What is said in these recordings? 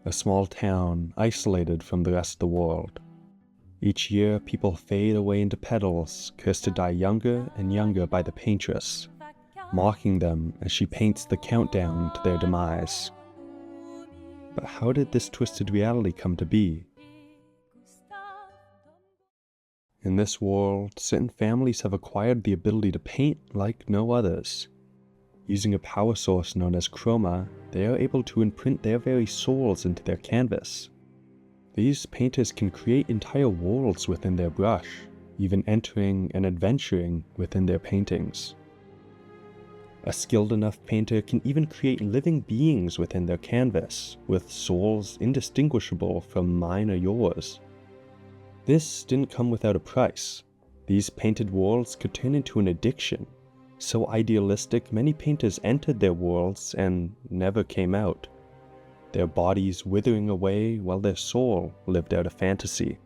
a small town isolated from the rest of the world. Each year, people fade away into petals, cursed to die younger and younger by the paintress, mocking them as she paints the countdown to their demise. But how did this twisted reality come to be? In this world, certain families have acquired the ability to paint like no others. Using a power source known as chroma, they are able to imprint their very souls into their canvas. These painters can create entire worlds within their brush, even entering and adventuring within their paintings. A skilled enough painter can even create living beings within their canvas, with souls indistinguishable from mine or yours. This didn't come without a price. These painted worlds could turn into an addiction. So idealistic, many painters entered their worlds and never came out, their bodies withering away while their soul lived out a fantasy.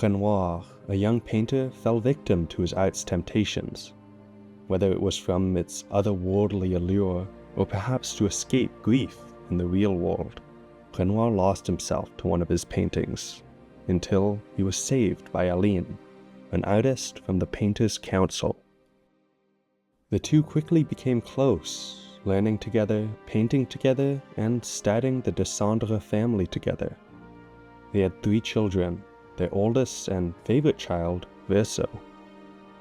Renoir, a young painter, fell victim to his art's temptations. Whether it was from its otherworldly allure, or perhaps to escape grief in the real world, Renoir lost himself to one of his paintings, until he was saved by Aline, an artist from the Painters' Council. The two quickly became close, learning together, painting together, and starting the Desandre family together. They had 3 children, their oldest and favorite child, Verso,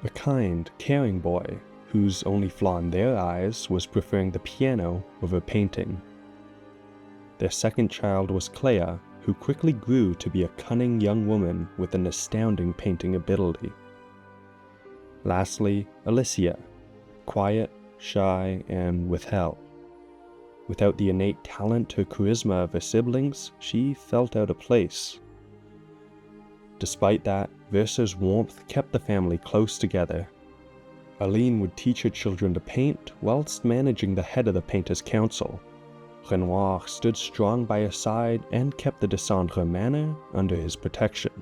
a kind, caring boy whose only flaw in their eyes was preferring the piano over painting. Their second child was Clair, who quickly grew to be a cunning young woman with an astounding painting ability. Lastly, Alicia, quiet, shy, and withheld. Without the innate talent or charisma of her siblings, she felt out of place. Despite that, Verso's warmth kept the family close together. Aline would teach her children to paint whilst managing the head of the Painters' Council. Renoir stood strong by her side and kept the Desandre manor under his protection.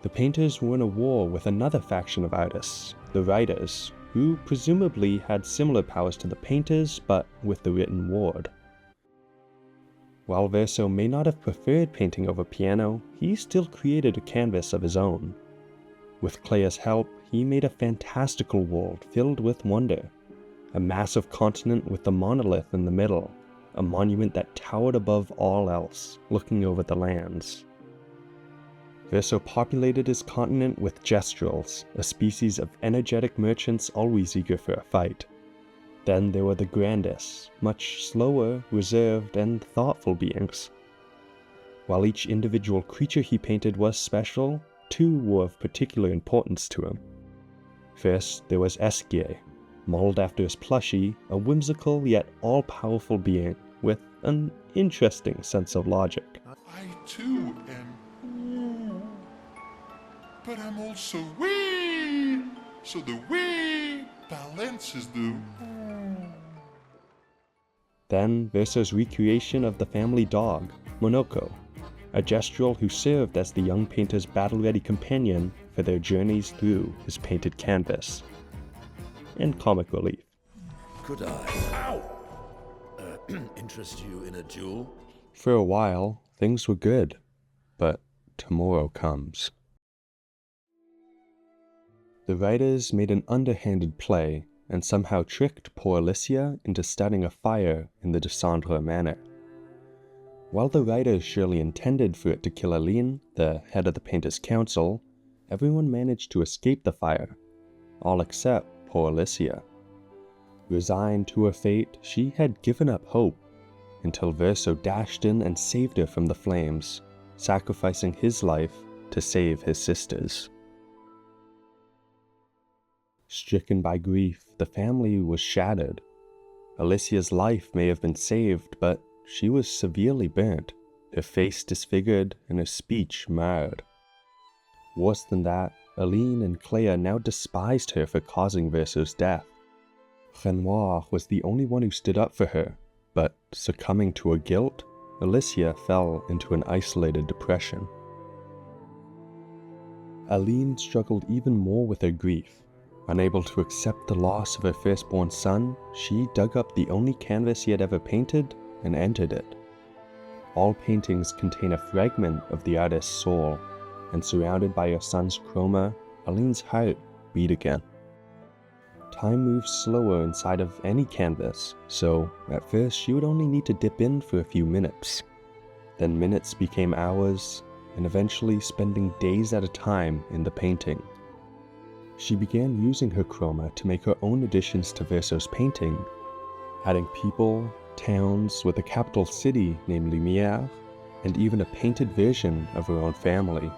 The painters were in a war with another faction of artists, the writers, who presumably had similar powers to the painters but with the written word. While Verso may not have preferred painting over piano, he still created a canvas of his own. With Clair's help, he made a fantastical world filled with wonder, a massive continent with the monolith in the middle, a monument that towered above all else, looking over the lands. Verso populated his continent with gestrels, a species of energetic merchants always eager for a fight. Then there were the grandis, much slower, reserved, and thoughtful beings. While each individual creature he painted was special, 2 were of particular importance to him. First, there was Obscur, modeled after his plushie, a whimsical yet all-powerful being with an interesting sense of logic. I too am, but I'm also wee, so the wee balances the. Then Verso's recreation of the family dog, Monoko, a gestural who served as the young painter's battle-ready companion for their journeys through his painted canvas. And comic relief. Could I interest you in a duel? For a while, things were good, but tomorrow comes. The writers made an underhanded play and somehow tricked poor Alicia into starting a fire in the Desandre manor. While the writers surely intended for it to kill Aline, the head of the Painters' Council, everyone managed to escape the fire, all except poor Alicia. Resigned to her fate, she had given up hope, until Verso dashed in and saved her from the flames, sacrificing his life to save his sister's. Stricken by grief, the family was shattered. Alicia's life may have been saved, but she was severely burnt, her face disfigured and her speech marred. Worse than that, Aline and Clair now despised her for causing Verso's death. Renoir was the only one who stood up for her, but succumbing to her guilt, Alicia fell into an isolated depression. Aline struggled even more with her grief. Unable to accept the loss of her firstborn son, she dug up the only canvas he had ever painted and entered it, all paintings contain a fragment of the artist's soul, and surrounded by her son's chroma, Aline's heart beat again. Time moves slower inside of any canvas, so at first she would only need to dip in for a few minutes. Then minutes became hours, and eventually spending days at a time in the painting. She began using her chroma to make her own additions to Verso's painting, adding people, towns with a capital city named Myel, and even a painted version of her own family.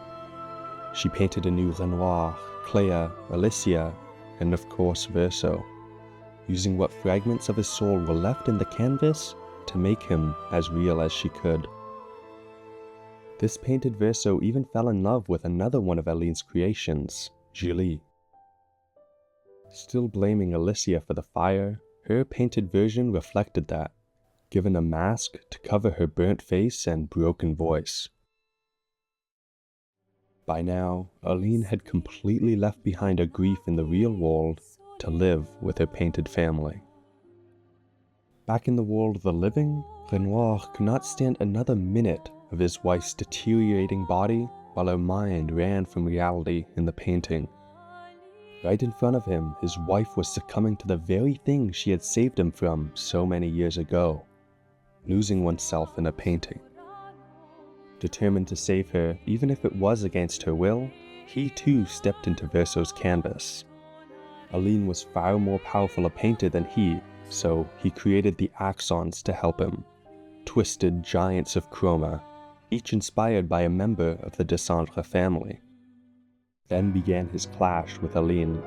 She painted a new Renoir, Clair, Alicia, and of course Verso, using what fragments of his soul were left in the canvas to make him as real as she could. This painted Verso even fell in love with another one of Aline's creations, Julie. Still blaming Alicia for the fire, her painted version reflected that, given a mask to cover her burnt face and broken voice. By now, Aline had completely left behind her grief in the real world to live with her painted family. Back in the world of the living, Renoir could not stand another minute of his wife's deteriorating body while her mind ran from reality in the painting. Right in front of him, his wife was succumbing to the very thing she had saved him from so many years ago, losing oneself in a painting. Determined to save her, even if it was against her will, he too stepped into Verso's canvas. Aline was far more powerful a painter than he, so he created the axons to help him, twisted giants of chroma, each inspired by a member of the Desandre family. Then began his clash with Aline.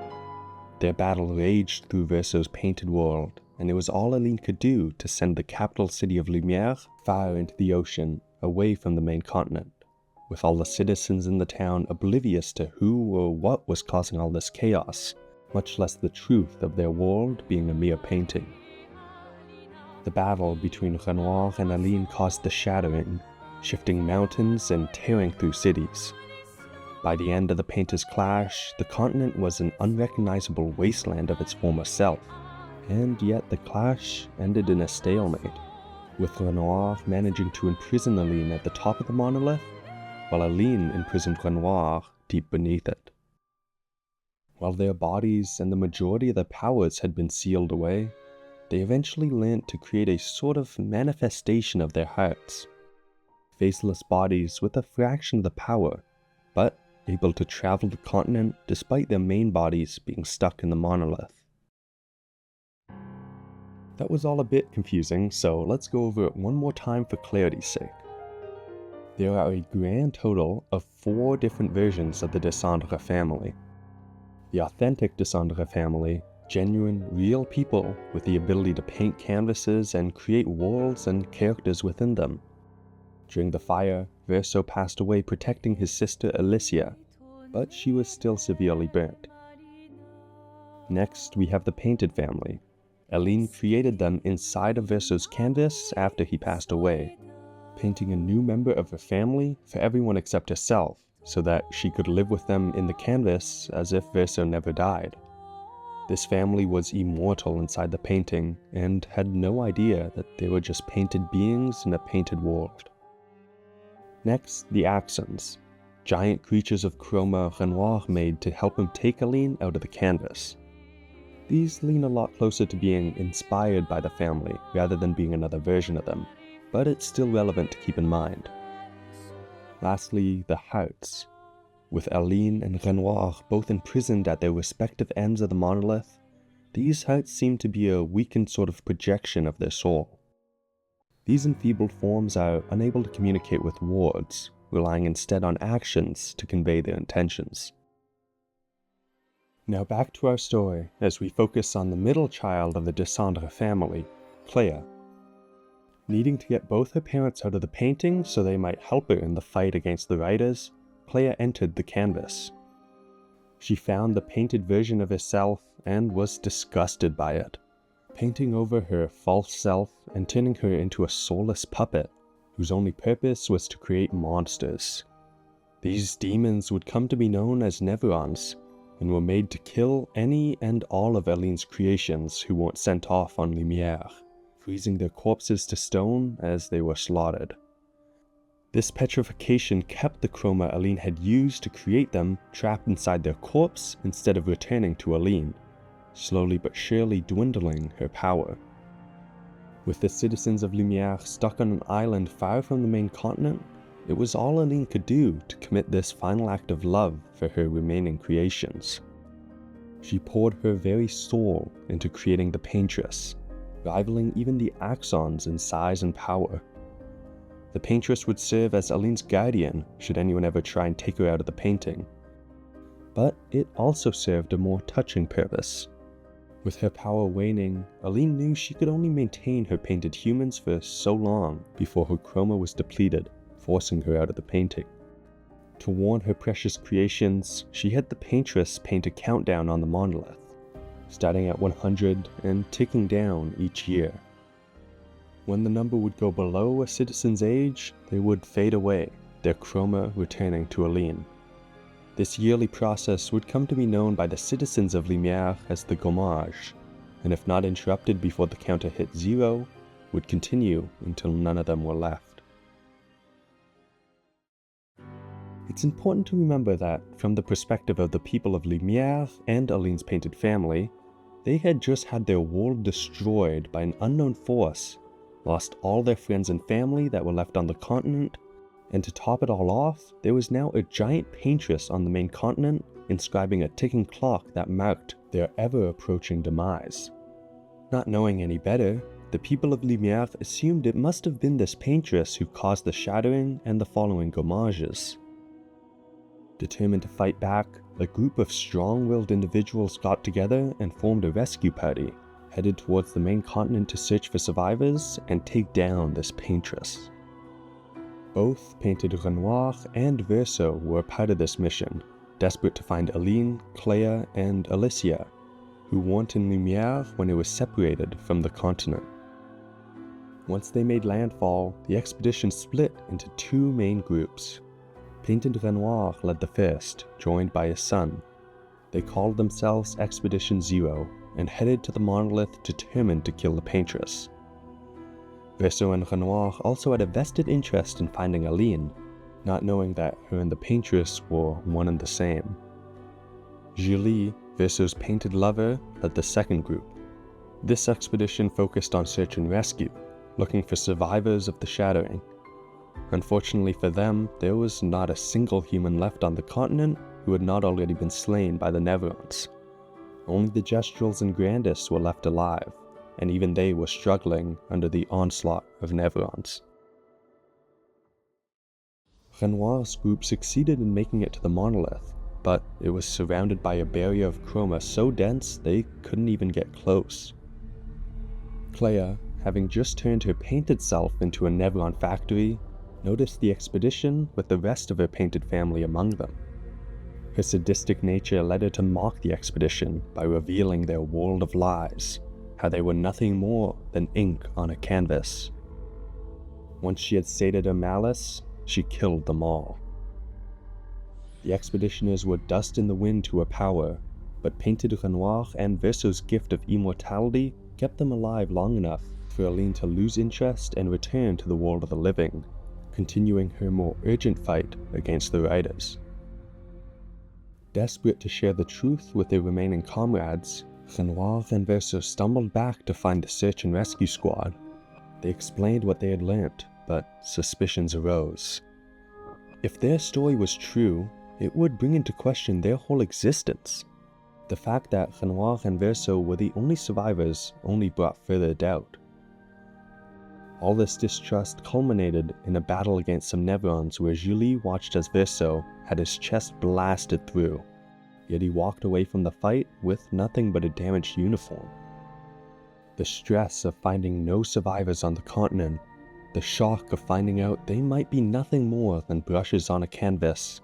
Their battle raged through Verso's painted world, and it was all Aline could do to send the capital city of Lumière far into the ocean, away from the main continent, with all the citizens in the town oblivious to who or what was causing all this chaos, much less the truth of their world being a mere painting. The battle between Renoir and Aline caused the shattering, shifting mountains and tearing through cities. By the end of the painters' clash, the continent was an unrecognizable wasteland of its former self, and yet the clash ended in a stalemate, with Renoir managing to imprison Aline at the top of the monolith, while Aline imprisoned Renoir deep beneath it. While their bodies and the majority of their powers had been sealed away, they eventually learned to create a sort of manifestation of their hearts. Faceless bodies with a fraction of the power, but able to travel the continent despite their main bodies being stuck in the monolith. That was all a bit confusing, so let's go over it one more time for clarity's sake. There are a grand total of 4 different versions of the Desandre family. The authentic Desandre family, genuine, real people with the ability to paint canvases and create worlds and characters within them. During the fire, Verso passed away protecting his sister Alicia, but she was still severely burnt. Next, we have the painted family. Aline created them inside of Verso's canvas after he passed away, painting a new member of her family for everyone except herself, so that she could live with them in the canvas as if Verso never died. This family was immortal inside the painting, and had no idea that they were just painted beings in a painted world. Next, the Axons, giant creatures of chroma Renoir made to help him take Aline out of the canvas. These lean a lot closer to being inspired by the family rather than being another version of them, but it's still relevant to keep in mind. Lastly, the Hearts. With Aline and Renoir both imprisoned at their respective ends of the monolith, these hearts seem to be a weakened sort of projection of their soul. These enfeebled forms are unable to communicate with words, relying instead on actions to convey their intentions. Now back to our story, as we focus on the middle child of the Desandre family, Clair. Needing to get both her parents out of the painting so they might help her in the fight against the writers, Clair entered the canvas. She found the painted version of herself and was disgusted by it, painting over her false self and turning her into a soulless puppet, whose only purpose was to create monsters. These demons would come to be known as Neverons, and were made to kill any and all of Aline's creations who weren't sent off on Lumière, freezing their corpses to stone as they were slaughtered. This petrification kept the chroma Aline had used to create them trapped inside their corpse instead of returning to Aline, slowly but surely dwindling her power. With the citizens of Lumiere stuck on an island far from the main continent, it was all Aline could do to commit this final act of love for her remaining creations. She poured her very soul into creating the paintress, rivaling even the Axons in size and power. The paintress would serve as Aline's guardian should anyone ever try and take her out of the painting. But it also served a more touching purpose. With her power waning, Aline knew she could only maintain her painted humans for so long before her chroma was depleted, forcing her out of the painting. To warn her precious creations, she had the paintress paint a countdown on the monolith, starting at 100 and ticking down each year. When the number would go below a citizen's age, they would fade away, their chroma returning to Aline. This yearly process would come to be known by the citizens of Lumiere as the gommage, and if not interrupted before the counter hit 0, would continue until none of them were left. It's important to remember that, from the perspective of the people of Lumiere and Aline's painted family, they had just had their world destroyed by an unknown force, lost all their friends and family that were left on the continent, and to top it all off, there was now a giant paintress on the main continent inscribing a ticking clock that marked their ever-approaching demise. Not knowing any better, the people of Lumiere assumed it must have been this paintress who caused the shattering and the following gommages. Determined to fight back, a group of strong-willed individuals got together and formed a rescue party, headed towards the main continent to search for survivors and take down this paintress. Both Painted Renoir and Verso were a part of this mission, desperate to find Aline, Clair, and Alicia, who weren't in Lumiere when it was separated from the continent. Once they made landfall, the expedition split into two main groups. Painted Renoir led the first, joined by his son. They called themselves Expedition Zero and headed to the monolith determined to kill the paintress. Verso and Renoir also had a vested interest in finding Aline, not knowing that her and the paintress were one and the same. Julie, Verso's painted lover, led the second group. This expedition focused on search and rescue, looking for survivors of the shattering. Unfortunately for them, there was not a single human left on the continent who had not already been slain by the Neverons. Only the Gestrals and Grandis were left alive, and even they were struggling under the onslaught of Neverons. Renoir's group succeeded in making it to the monolith, but it was surrounded by a barrier of chroma so dense they couldn't even get close. Clair, having just turned her painted self into a Neveron factory, noticed the expedition with the rest of her painted family among them. Her sadistic nature led her to mock the expedition by revealing their world of lies, how they were nothing more than ink on a canvas. Once she had sated her malice, she killed them all. The expeditioners were dust in the wind to her power, but Painted Renoir and Verso's gift of immortality kept them alive long enough for Aline to lose interest and return to the world of the living, continuing her more urgent fight against the Riders. Desperate to share the truth with their remaining comrades, Renoir and Verso stumbled back to find the search and rescue squad. They explained what they had learnt, but suspicions arose. If their story was true, it would bring into question their whole existence. The fact that Renoir and Verso were the only survivors only brought further doubt. All this distrust culminated in a battle against some Neverons where Julie watched as Verso had his chest blasted through, yet he walked away from the fight with nothing but a damaged uniform. The stress of finding no survivors on the continent, the shock of finding out they might be nothing more than brushes on a canvas,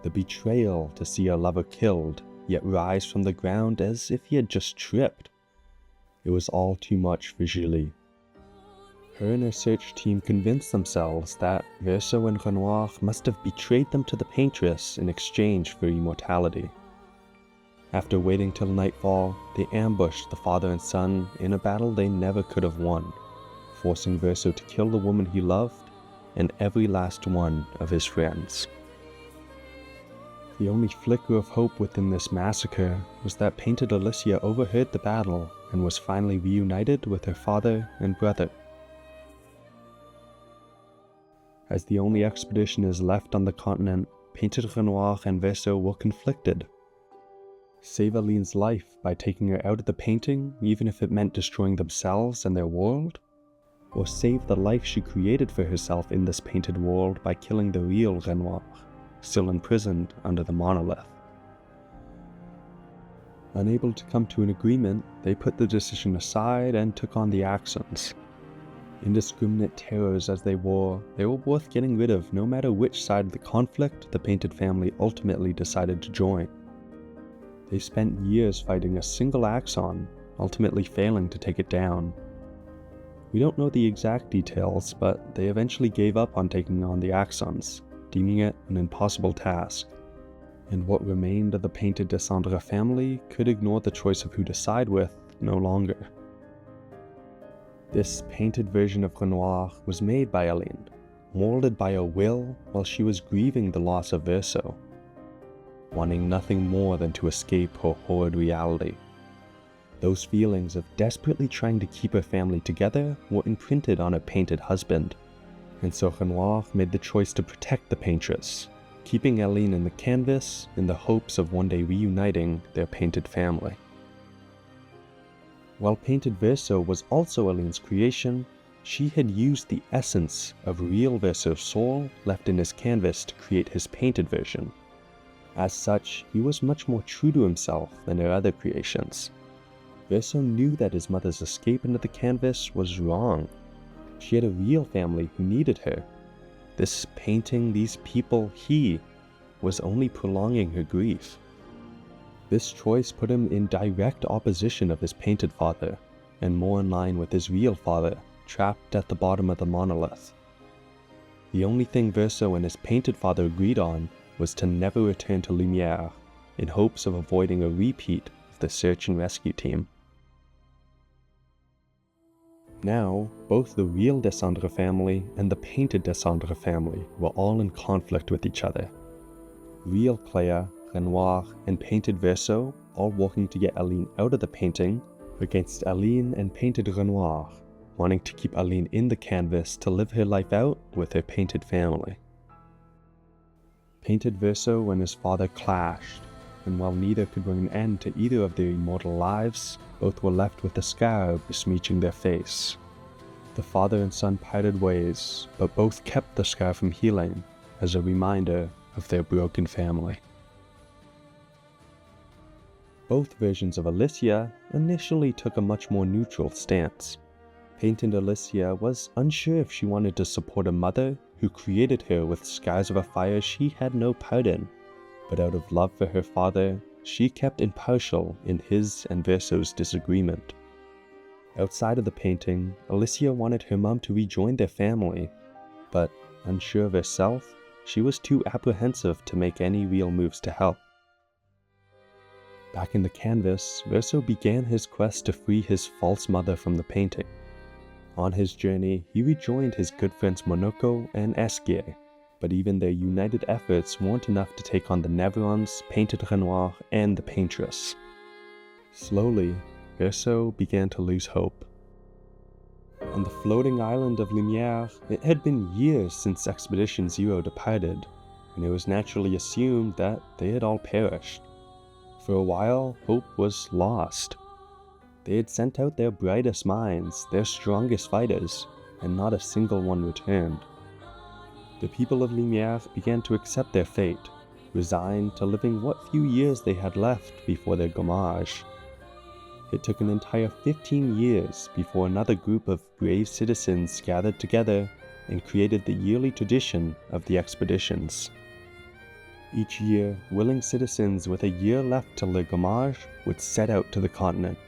the betrayal to see a lover killed, yet rise from the ground as if he had just tripped. It was all too much for Julie. Her and her search team convinced themselves that Verso and Renoir must have betrayed them to the paintress in exchange for immortality. After waiting till nightfall, they ambushed the father and son in a battle they never could have won, forcing Verso to kill the woman he loved and every last one of his friends. The only flicker of hope within this massacre was that Painted Alicia overheard the battle and was finally reunited with her father and brother. As the only expeditioners left on the continent, Painted Renoir and Verso were conflicted. Save Aline's life by taking her out of the painting, even if it meant destroying themselves and their world? Or save the life she created for herself in this painted world by killing the real Renoir, still imprisoned under the monolith? Unable to come to an agreement, they put the decision aside and took on the Axons. Indiscriminate terrors as they were worth getting rid of no matter which side of the conflict the Painted family ultimately decided to join. They spent years fighting a single Axon, ultimately failing to take it down. We don't know the exact details, but they eventually gave up on taking on the Axons, deeming it an impossible task, and what remained of the Painted Desandre family could ignore the choice of who to side with no longer. This painted version of Renoir was made by Aline, molded by her will while she was grieving the loss of Verso, wanting nothing more than to escape her horrid reality. Those feelings of desperately trying to keep her family together were imprinted on her painted husband, and so Renoir made the choice to protect the paintress, keeping Aline in the canvas in the hopes of one day reuniting their painted family. While Painted Verso was also Aline's creation, she had used the essence of real Verso's soul left in his canvas to create his painted version. As such, he was much more true to himself than her other creations. Verso knew that his mother's escape into the canvas was wrong. She had a real family who needed her. This painting, these people, he was only prolonging her grief. This choice put him in direct opposition of his painted father, and more in line with his real father, trapped at the bottom of the monolith. The only thing Verso and his painted father agreed on was to never return to Lumière, in hopes of avoiding a repeat of the search and rescue team. Now, both the real Desandre family and the painted Desandre family were all in conflict with each other. Real Clair, Renoir, and Painted Verso all working to get Aline out of the painting, against Aline and Painted Renoir, wanting to keep Aline in the canvas to live her life out with her painted family. Painted Verso and his father clashed, and while neither could bring an end to either of their immortal lives, both were left with a scar besmirching their face. The father and son parted ways, but both kept the scar from healing as a reminder of their broken family. Both versions of Alicia initially took a much more neutral stance. Painted Alicia was unsure if she wanted to support a mother who created her with scars of a fire she had no part in, but out of love for her father, she kept impartial in his and Verso's disagreement. Outside of the painting, Alicia wanted her mom to rejoin their family, but unsure of herself, she was too apprehensive to make any real moves to help. Back in the canvas, Verso began his quest to free his false mother from the painting. On his journey, he rejoined his good friends Monoko and Esquier, but even their united efforts weren't enough to take on the Neverons, Painted Renoir, and the Paintress. Slowly, Verso began to lose hope. On the floating island of Lumière, it had been years since Expedition Zero departed, and it was naturally assumed that they had all perished. For a while, hope was lost. They had sent out their brightest minds, their strongest fighters, and not a single one returned. The people of Lumière began to accept their fate, resigned to living what few years they had left before their gommage. It took an entire 15 years before another group of brave citizens gathered together and created the yearly tradition of the expeditions. Each year, willing citizens with a year left till their gommage would set out to the continent.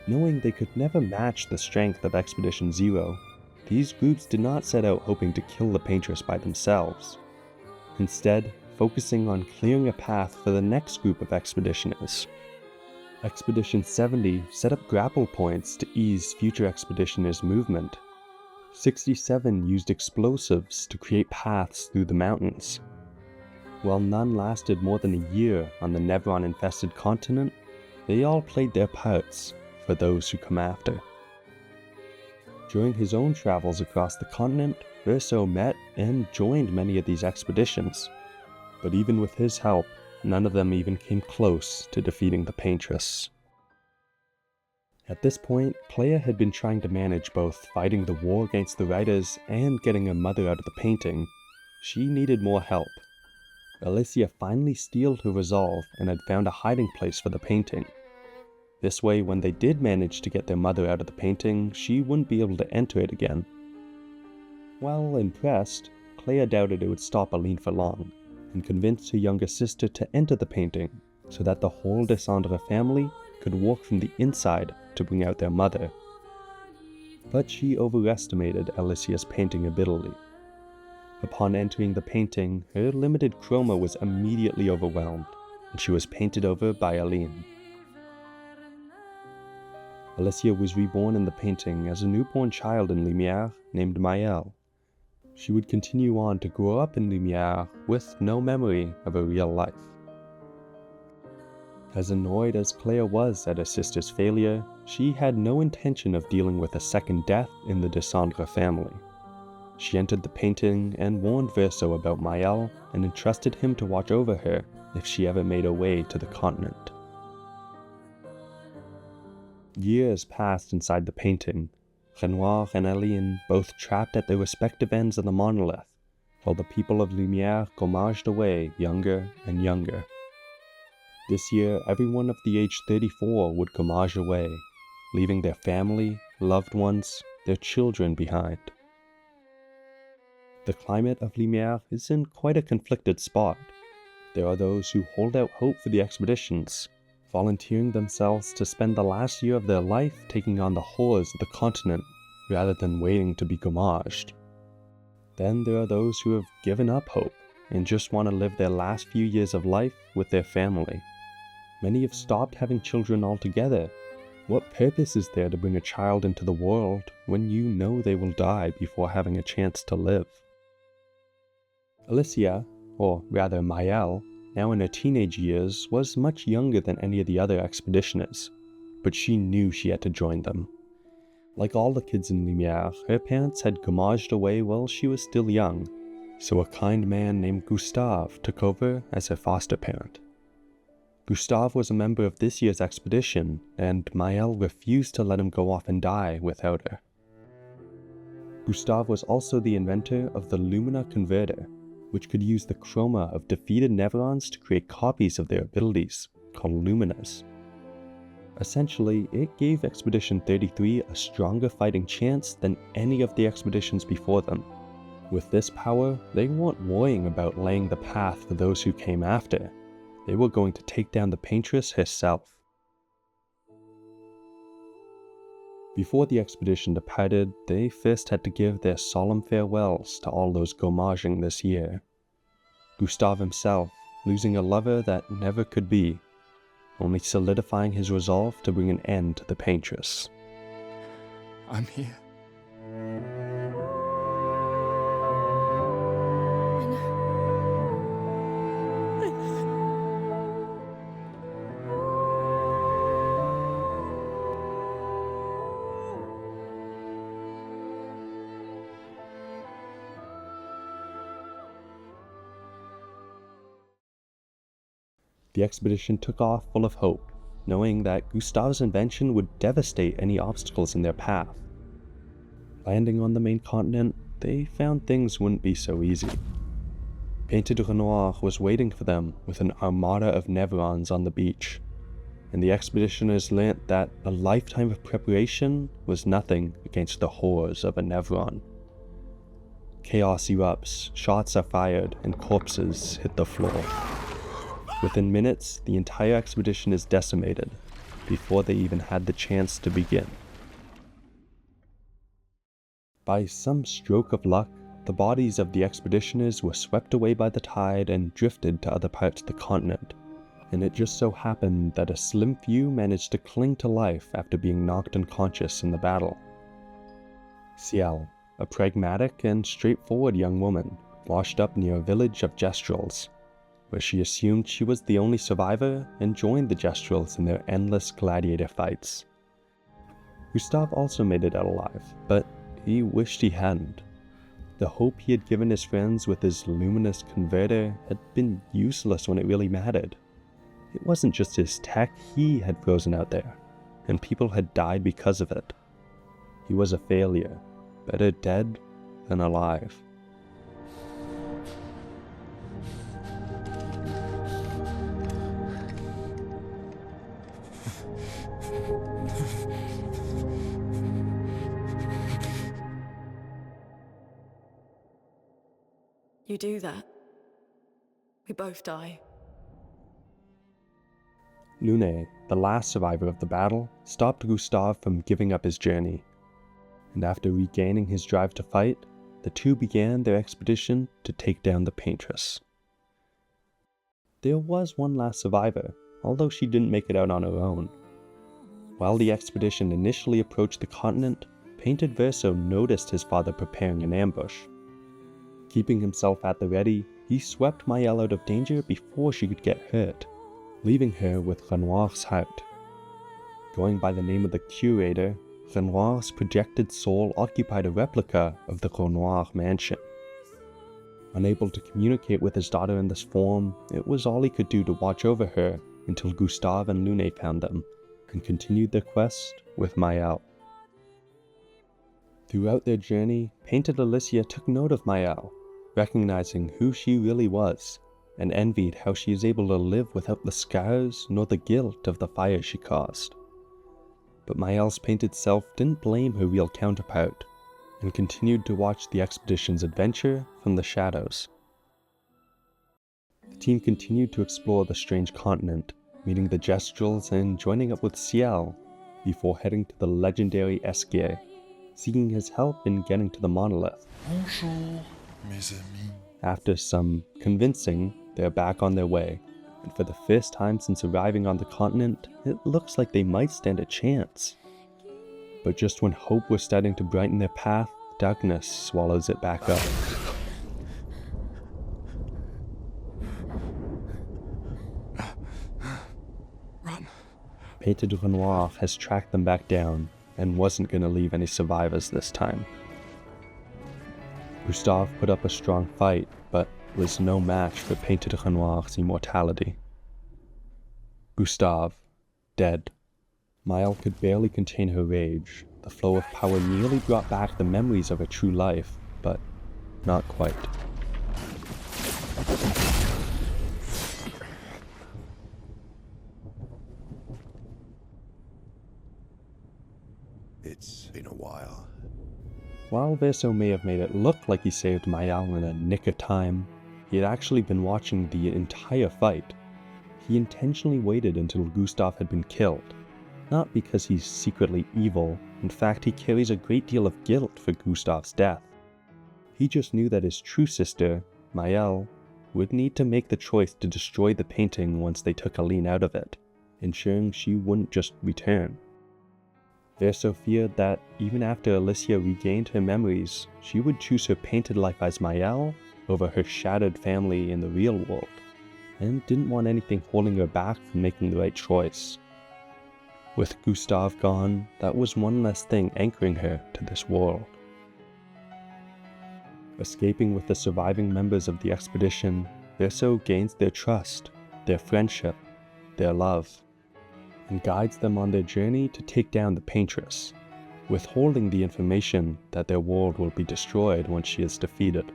Knowing they could never match the strength of Expedition Zero, these groups did not set out hoping to kill the Paintress by themselves. Instead, focusing on clearing a path for the next group of expeditioners. Expedition 70 set up grapple points to ease future expeditioners' movement. 67 used explosives to create paths through the mountains. While none lasted more than a year on the Nevron-infested continent, they all played their parts for those who come after. During his own travels across the continent, Verso met and joined many of these expeditions, but even with his help, none of them even came close to defeating the Paintress. At this point, Clair had been trying to manage both fighting the war against the Riders and getting her mother out of the painting. She needed more help. Alicia finally steeled her resolve and had found a hiding place for the painting. This way, when they did manage to get their mother out of the painting, she wouldn't be able to enter it again. While impressed, Clair doubted it would stop Aline for long, and convinced her younger sister to enter the painting so that the whole Desandre family could walk from the inside to bring out their mother. But she overestimated Alicia's painting ability. Upon entering the painting, her limited chroma was immediately overwhelmed, and she was painted over by Aline. Alicia was reborn in the painting as a newborn child in Lumière named Myel. She would continue on to grow up in Lumière with no memory of a real life. As annoyed as Clair was at her sister's failure, she had no intention of dealing with a second death in the Desandre family. She entered the painting and warned Verso about Myel and entrusted him to watch over her if she ever made her way to the continent. Years passed inside the painting, Renoir and Aline both trapped at their respective ends of the monolith, while the people of Lumière gommaged away younger and younger. This year, everyone of the age 34 would gommage away, leaving their family, loved ones, their children behind. The climate of Lumière is in quite a conflicted spot. There are those who hold out hope for the expeditions, volunteering themselves to spend the last year of their life taking on the horrors of the continent rather than waiting to be gommaged. Then there are those who have given up hope and just want to live their last few years of life with their family. Many have stopped having children altogether. What purpose is there to bring a child into the world when you know they will die before having a chance to live? Alicia, or rather Myel, now in her teenage years, was much younger than any of the other expeditioners, but she knew she had to join them. Like all the kids in Lumière, her parents had gommaged away while she was still young, so a kind man named Gustave took over as her foster parent. Gustave was a member of this year's expedition, and Myel refused to let him go off and die without her. Gustave was also the inventor of the Lumina Converter, which could use the chroma of defeated Nevrons to create copies of their abilities, called Luminas. Essentially, it gave Expedition 33 a stronger fighting chance than any of the expeditions before them. With this power, they weren't worrying about laying the path for those who came after. They were going to take down the Paintress herself. Before the expedition departed, they first had to give their solemn farewells to all those gommaging this year. Gustave himself, losing a lover that never could be, only solidifying his resolve to bring an end to the Paintress. I'm here. The expedition took off full of hope, knowing that Gustave's invention would devastate any obstacles in their path. Landing on the main continent, they found things wouldn't be so easy. Painted Renoir was waiting for them with an armada of Nevrons on the beach, and the expeditioners learnt that a lifetime of preparation was nothing against the horrors of a Nevron. Chaos erupts, shots are fired, and corpses hit the floor. Within minutes, the entire expedition is decimated, before they even had the chance to begin. By some stroke of luck, the bodies of the expeditioners were swept away by the tide and drifted to other parts of the continent, and it just so happened that a slim few managed to cling to life after being knocked unconscious in the battle. Ciel, a pragmatic and straightforward young woman washed up near a village of Gestrels, where she assumed she was the only survivor and joined the Gestrels in their endless gladiator fights. Gustav also made it out alive, but he wished he hadn't. The hope he had given his friends with his luminous converter had been useless when it really mattered. It wasn't just his tech, he had frozen out there, and people had died because of it. He was a failure, better dead than alive. You do that, we both die. Lune, the last survivor of the battle, stopped Gustav from giving up his journey, and after regaining his drive to fight, the two began their expedition to take down the Paintress. There was one last survivor, although she didn't make it out on her own. While the expedition initially approached the continent, Painted Verso noticed his father preparing an ambush. Keeping himself at the ready, he swept Myel out of danger before she could get hurt, leaving her with Renoir's heart. Going by the name of the Curator, Renoir's projected soul occupied a replica of the Renoir mansion. Unable to communicate with his daughter in this form, it was all he could do to watch over her until Gustav and Lune found them, and continued their quest with Myel. Throughout their journey, Painted Alicia took note of Myel, recognizing who she really was, and envied how she is able to live without the scars nor the guilt of the fire she caused. But Myel's painted self didn't blame her real counterpart, and continued to watch the expedition's adventure from the shadows. The team continued to explore the strange continent, meeting the Gestrels and joining up with Ciel, before heading to the legendary Obscur, seeking his help in getting to the monolith. Bonjour, mes amis. After some convincing, they're back on their way, and for the first time since arriving on the continent, it looks like they might stand a chance. But just when hope was starting to brighten their path, darkness swallows it back up. Run. Painted Renoir has tracked them back down, and wasn't going to leave any survivors this time. Gustav put up a strong fight, but was no match for Painted Renoir's immortality. Gustav, dead. Myel could barely contain her rage. The flow of power nearly brought back the memories of her true life, but not quite. It's been a while. While Verso may have made it look like he saved Myel in a nick of time, he had actually been watching the entire fight. He intentionally waited until Gustav had been killed, not because he's secretly evil. In fact, he carries a great deal of guilt for Gustav's death. He just knew that his true sister, Myel, would need to make the choice to destroy the painting once they took Aline out of it, ensuring she wouldn't just return. Verso feared that even after Alicia regained her memories, she would choose her painted life as Myel over her shattered family in the real world, and didn't want anything holding her back from making the right choice. With Gustav gone, that was one less thing anchoring her to this world. Escaping with the surviving members of the expedition, Verso gains their trust, their friendship, their love, and guides them on their journey to take down the Paintress, withholding the information that their world will be destroyed once she is defeated.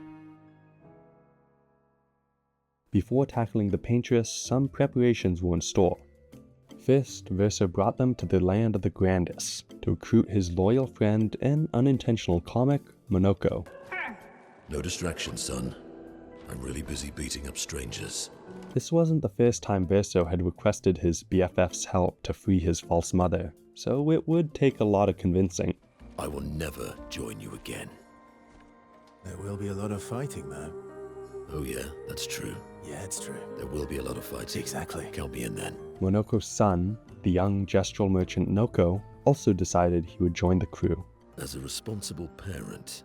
Before tackling the Paintress, some preparations were in store. First, Verso brought them to the land of the Grandis to recruit his loyal friend and unintentional comic, Monoko. No distraction, son. I'm really busy beating up strangers. This wasn't the first time Verso had requested his BFF's help to free his false mother, so it would take a lot of convincing. I will never join you again. There will be a lot of fighting, though. Oh yeah, that's true. Yeah, it's true. There will be a lot of fighting. Exactly. Count me in then. Monoko's son, the young gestural merchant Noko, also decided he would join the crew. As a responsible parent,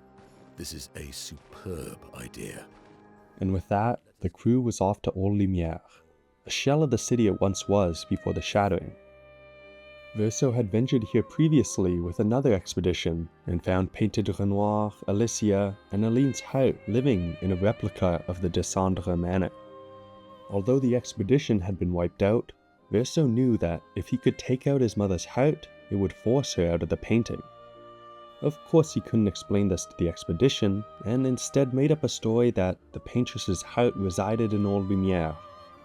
This is a superb idea. And with that, the crew was off to Old Lumière, a shell of the city it once was before the shattering. Verso had ventured here previously with another expedition and found Painted Renoir, Alicia, and Aline's Hout living in a replica of the Desandre manor. Although the expedition had been wiped out, Verso knew that if he could take out his mother's Hout, it would force her out of the painting. Of course he couldn't explain this to the expedition, and instead made up a story that the paintress's Hout resided in Old Lumière,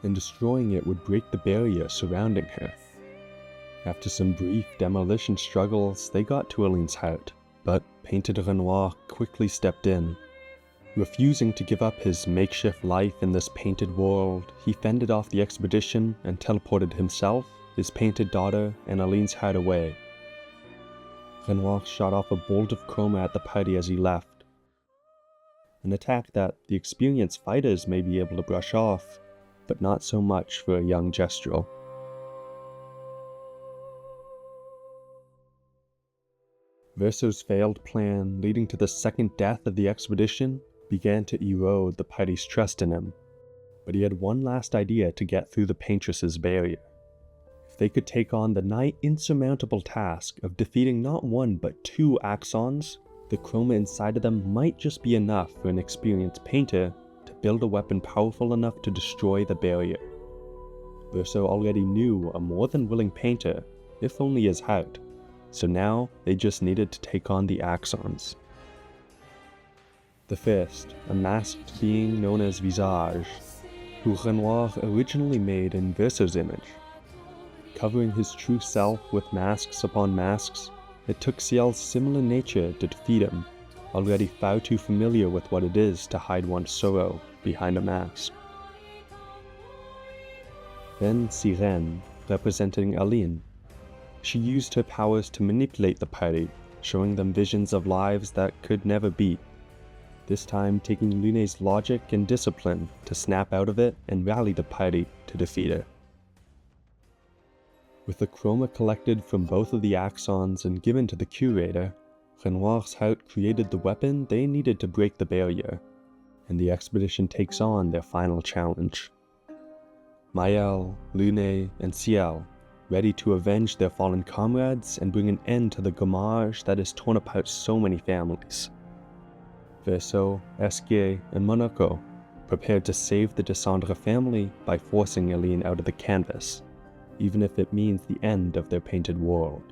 and destroying it would break the barrier surrounding her. After some brief demolition struggles, they got to Aline's Hout, but Painted Renoir quickly stepped in. Refusing to give up his makeshift life in this painted world, he fended off the expedition and teleported himself, his painted daughter, and Aline's Hout away. Renoir shot off a bolt of chroma at the party as he left, an attack that the experienced fighters may be able to brush off, but not so much for a young Gestrel. Verso's failed plan, leading to the second death of the expedition, began to erode the party's trust in him, but he had one last idea to get through the paintress's barrier. If they could take on the nigh insurmountable task of defeating not one but 2 Axons, the chroma inside of them might just be enough for an experienced painter to build a weapon powerful enough to destroy the barrier. Verso already knew a more than willing painter, if only his Hout, so now they just needed to take on the Axons. The first, a masked being known as Visage, who Renoir originally made in Verso's image. Covering his true self with masks upon masks, it took Ciel's similar nature to defeat him, already far too familiar with what it is to hide one's sorrow behind a mask. Then Sirène, representing Aline. She used her powers to manipulate the party, showing them visions of lives that could never be. This time taking Lune's logic and discipline to snap out of it and rally the party to defeat her. With the chroma collected from both of the Axons and given to the curator, Renoir's Hout created the weapon they needed to break the barrier, and the expedition takes on their final challenge. Myel, Lune, and Ciel, ready to avenge their fallen comrades and bring an end to the gamage that has torn apart so many families. Verso, Esquier, and Monaco, prepared to save the Desandre family by forcing Aline out of the canvas, even if it means the end of their painted world.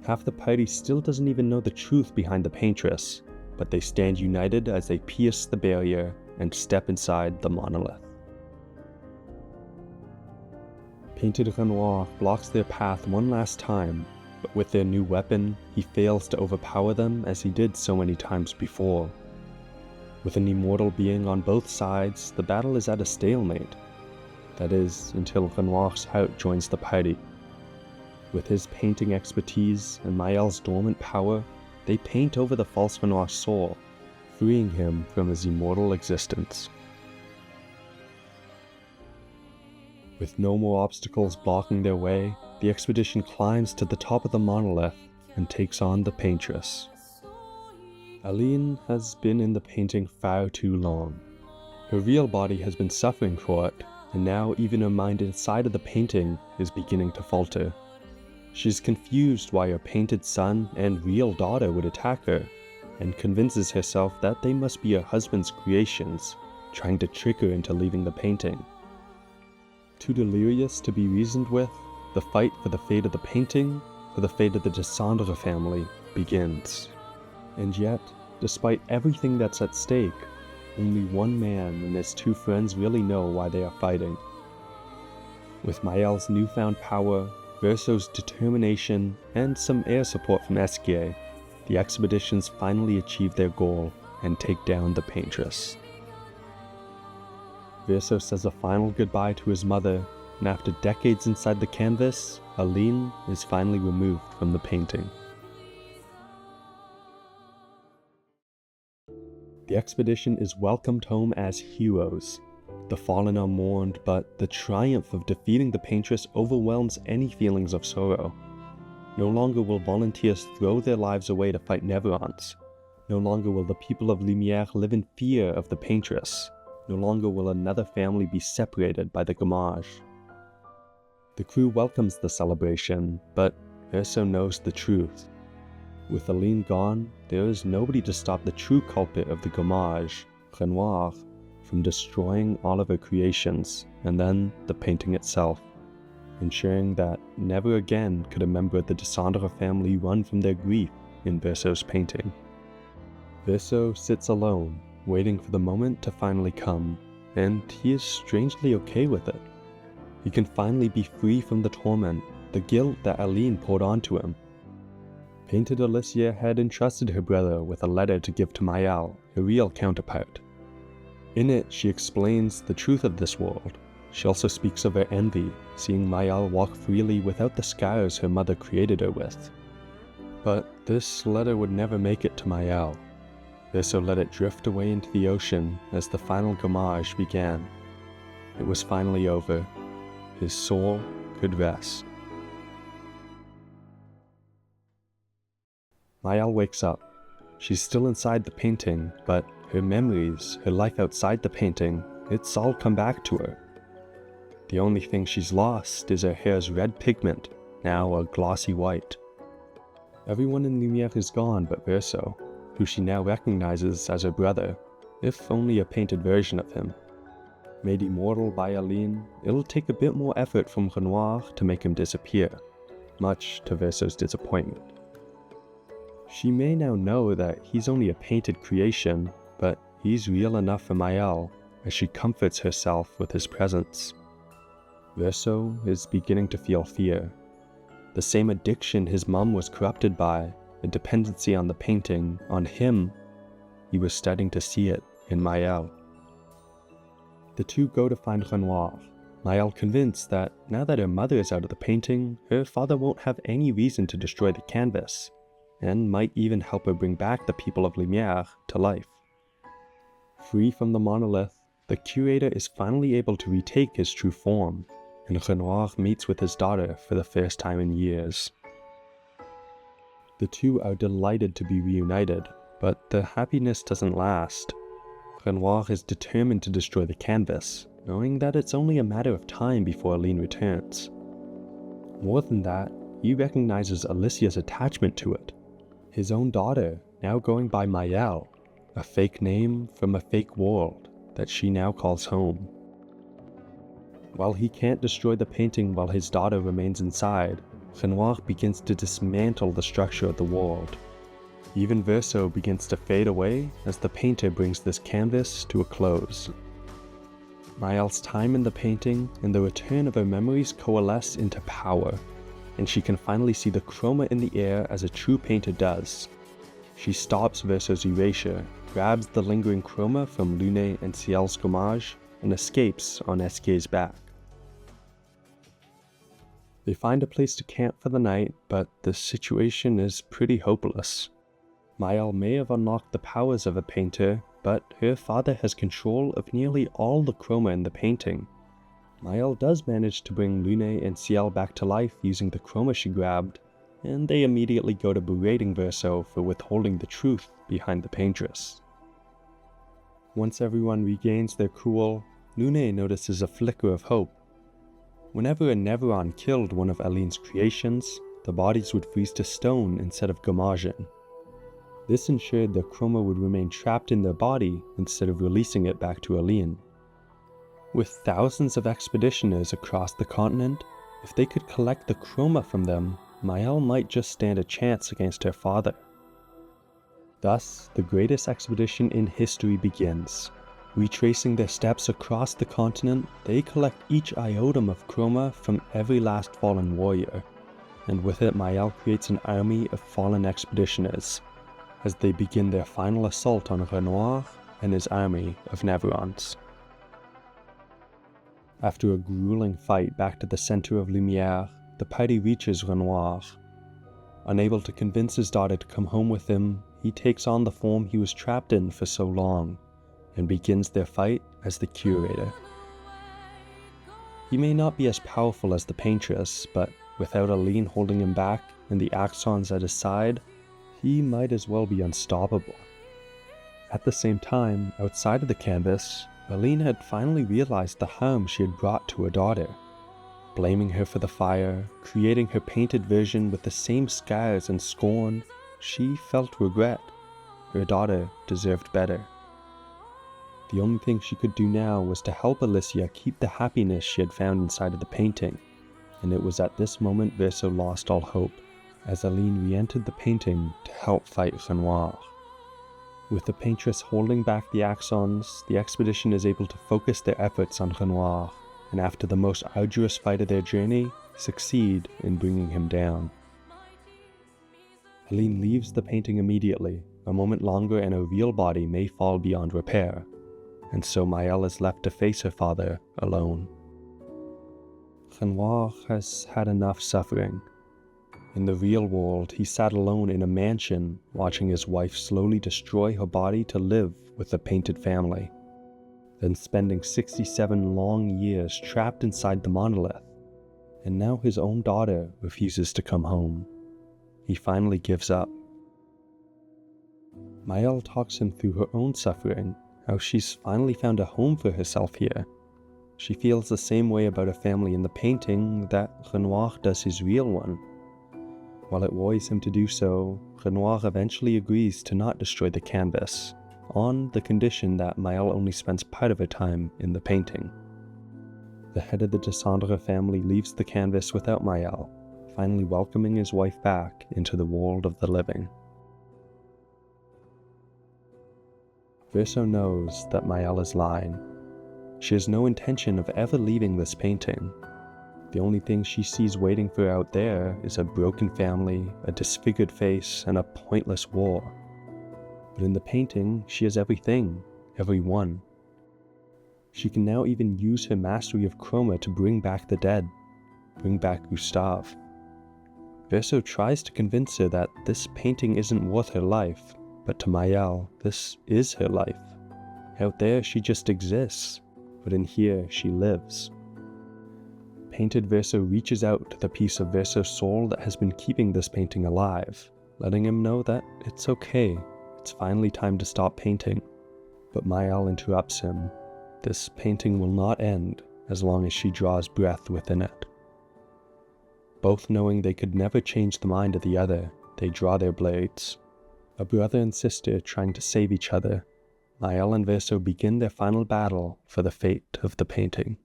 Half the party still doesn't even know the truth behind the paintress, but they stand united as they pierce the barrier and step inside the monolith. Painted Renoir blocks their path one last time, but with their new weapon, he fails to overpower them as he did so many times before. With an immortal being on both sides, the battle is at a stalemate. That is, until Renoir's Hout joins the party. With his painting expertise and Myel's dormant power, they paint over the false Renoir's soul, freeing him from his immortal existence. With no more obstacles blocking their way, the expedition climbs to the top of the monolith and takes on the paintress. Aline has been in the painting far too long. Her real body has been suffering for it, and now even her mind inside of the painting is beginning to falter. She's confused why her painted son and real daughter would attack her, and convinces herself that they must be her husband's creations, trying to trick her into leaving the painting. Too delirious to be reasoned with, the fight for the fate of the painting, for the fate of the Desandre family, begins. And yet, despite everything that's at stake, only one man and his 2 friends really know why they are fighting. With Myel's newfound power, Verso's determination, and some air support from Esquier, the expeditions finally achieve their goal and take down the paintress. Verso says a final goodbye to his mother, and after decades inside the canvas, Aline is finally removed from the painting. The expedition is welcomed home as heroes. The fallen are mourned, but the triumph of defeating the paintress overwhelms any feelings of sorrow. No longer will volunteers throw their lives away to fight Neverons, No longer will the people of Lumière live in fear of the paintress. No longer will another family be separated by the Gamage. The crew welcomes the celebration, but Verso knows the truth. With Aline gone, there is nobody to stop the true culprit of the Gamage, Renoir, from destroying all of her creations, and then the painting itself, ensuring that never again could a member of the Desandre family run from their grief in Verso's painting. Verso sits alone, waiting for the moment to finally come, and he is strangely okay with it. He can finally be free from the torment, the guilt that Aline poured onto him. Painted Alicia had entrusted her brother with a letter to give to Myel, her real counterpart. In it, she explains the truth of this world. She also speaks of her envy, seeing Myel walk freely without the scars her mother created her with. But this letter would never make it to Myel. Verso let it drift away into the ocean as the final Gamage began. It was finally over. His soul could rest. Myel wakes up. She's still inside the painting, but her memories, her life outside the painting, it's all come back to her. The only thing she's lost is her hair's red pigment, now a glossy white. Everyone in Lumière is gone but Verso, who she now recognizes as her brother, if only a painted version of him. Made immortal by Aline, it'll take a bit more effort from Renoir to make him disappear, much to Verso's disappointment. She may now know that he's only a painted creation, but he's real enough for Myel, as she comforts herself with his presence. Verso is beginning to feel fear. The same addiction his mum was corrupted by, a dependency on the painting, on him, he was starting to see it in Myel. The two go to find Renoir, Myel convinced that now that her mother is out of the painting, her father won't have any reason to destroy the canvas, and might even help her bring back the people of Lumière to life. Free from the monolith, the curator is finally able to retake his true form, and Renoir meets with his daughter for the first time in years. The two are delighted to be reunited, but the happiness doesn't last. Renoir is determined to destroy the canvas, knowing that it's only a matter of time before Aline returns. More than that, he recognizes Alicia's attachment to it. His own daughter, now going by Myel, a fake name from a fake world that she now calls home. While he can't destroy the painting while his daughter remains inside, Renoir begins to dismantle the structure of the world. Even Verso begins to fade away as the painter brings this canvas to a close. Myel's time in the painting and the return of her memories coalesce into power, and she can finally see the chroma in the air as a true painter does. She stops Verso's erasure, grabs the lingering chroma from Lune and Ciel's gommage, and escapes on Esquer's back. They find a place to camp for the night, but the situation is pretty hopeless. Myel may have unlocked the powers of a painter, but her father has control of nearly all the chroma in the painting. Myel does manage to bring Lune and Ciel back to life using the chroma she grabbed, and they immediately go to berating Verso for withholding the truth behind the paintress. Once everyone regains their cool, Lune notices a flicker of hope. Whenever a Neveron killed one of Aline's creations, the bodies would freeze to stone instead of gommaging. This ensured the chroma would remain trapped in their body instead of releasing it back to Aline. With thousands of expeditioners across the continent, if they could collect the chroma from them, Myel might just stand a chance against her father. Thus, the greatest expedition in history begins. Retracing their steps across the continent, they collect each iotum of chroma from every last fallen warrior, and with it Myel creates an army of fallen expeditioners, as they begin their final assault on Renoir and his army of Neverons. After a grueling fight back to the center of Lumière, the party reaches Renoir. Unable to convince his daughter to come home with him, he takes on the form he was trapped in for so long, and begins their fight as the curator. He may not be as powerful as the paintress, but without Aline holding him back and the Axons at his side, he might as well be unstoppable. At the same time, outside of the canvas, Aline had finally realized the harm she had brought to her daughter. Blaming her for the fire, creating her painted version with the same scars and scorn, she felt regret. Her daughter deserved better. The only thing she could do now was to help Alicia keep the happiness she had found inside of the painting, and it was at this moment Verso lost all hope, as Aline re-entered the painting to help fight Renoir. With the paintress holding back the axons, the expedition is able to focus their efforts on Renoir, and after the most arduous fight of their journey, succeed in bringing him down. Aline leaves the painting immediately. A moment longer and her real body may fall beyond repair, and so Myel is left to face her father alone. Renoir has had enough suffering. In the real world, he sat alone in a mansion, watching his wife slowly destroy her body to live with a painted family, then spending 67 long years trapped inside the monolith, and now his own daughter refuses to come home. He finally gives up. Myel talks him through her own suffering, how she's finally found a home for herself here. She feels the same way about her family in the painting that Renoir does his real one. While it worries him to do so, Renoir eventually agrees to not destroy the canvas, on the condition that Myel only spends part of her time in the painting. The head of the Desandre family leaves the canvas without Myel, finally welcoming his wife back into the world of the living. Verso knows that Myel is lying. She has no intention of ever leaving this painting. The only thing she sees waiting for her out there is a broken family, a disfigured face, and a pointless war. But in the painting, she has everything, everyone. She can now even use her mastery of chroma to bring back the dead, bring back Gustave. Verso tries to convince her that this painting isn't worth her life, but to Myel, this is her life. Out there, she just exists, but in here, she lives. Painted Verso reaches out to the piece of Verso's soul that has been keeping this painting alive, letting him know that it's okay, it's finally time to stop painting. But Myel interrupts him. This painting will not end as long as she draws breath within it. Both knowing they could never change the mind of the other, they draw their blades. A brother and sister trying to save each other, Myel and Verso begin their final battle for the fate of the painting.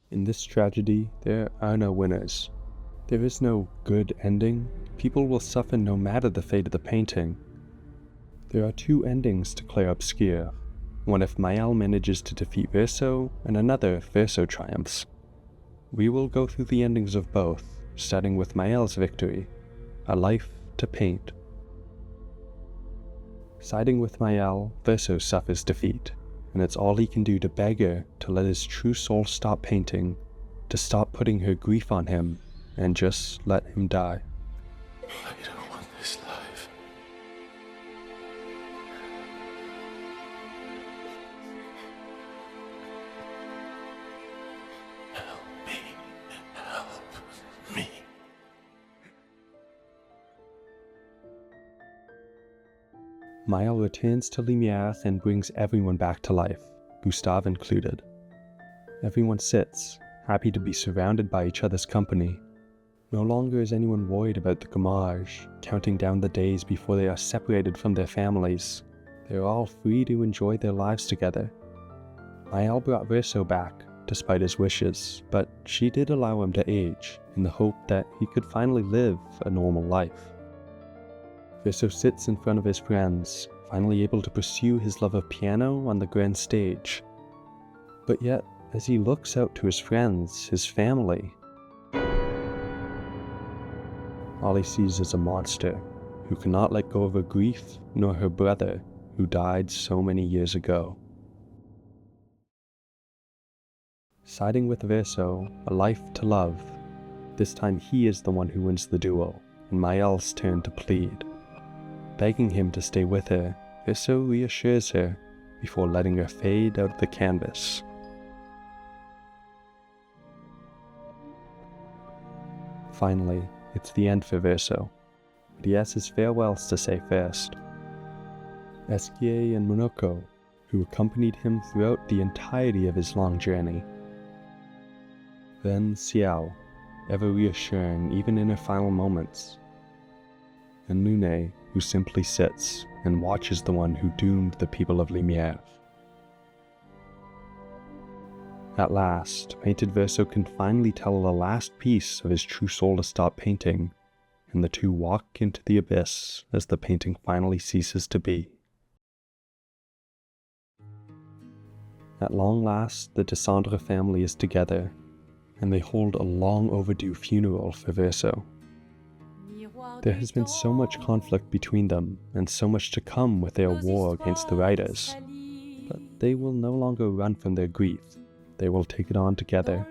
In this tragedy, there are no winners. There is no good ending. People will suffer no matter the fate of the painting. There are two endings to Clair Obscur, one if Myel manages to defeat Verso, and another if Verso triumphs. We will go through the endings of both, starting with Myel's victory, a life to paint. Siding with Myel, Verso suffers defeat, and it's all he can do to beg her to let his true soul stop painting, to stop putting her grief on him, and just let him die. I don't want this life. Help me. Help me. Myel returns to Lumiere and brings everyone back to life, Gustave included. Everyone sits, happy to be surrounded by each other's company. No longer is anyone worried about the Gamage, counting down the days before they are separated from their families. They are all free to enjoy their lives together. Myel brought Verso back, despite his wishes, but she did allow him to age, in the hope that he could finally live a normal life. Verso sits in front of his friends, finally able to pursue his love of piano on the grand stage. But yet, as he looks out to his friends, his family, all he sees is a monster who cannot let go of her grief, nor her brother who died so many years ago. Siding with Verso, a life to love. This time he is the one who wins the duel, and Myel's turn to plead. Begging him to stay with her, Verso reassures her before letting her fade out of the canvas. Finally, it's the end for Verso, but he has his farewells to say first. Esquier and Monoko, who accompanied him throughout the entirety of his long journey. Then Xiao, ever reassuring even in her final moments. And Lune, who simply sits and watches the one who doomed the people of Lumière. At last, Painted Verso can finally tell the last piece of his true soul to stop painting, and the two walk into the abyss as the painting finally ceases to be. At long last, the Desandre family is together, and they hold a long overdue funeral for Verso. There has been so much conflict between them, and so much to come with their war against the Riders, but they will no longer run from their grief. They will take it on together.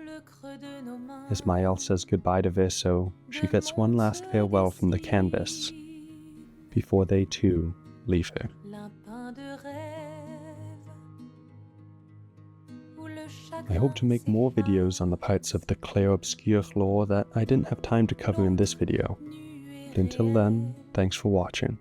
As Myel says goodbye to Verso, she gets one last farewell from the canvas, before they too leave her. I hope to make more videos on the parts of the Clair Obscur lore that I didn't have time to cover in this video. But until then, thanks for watching.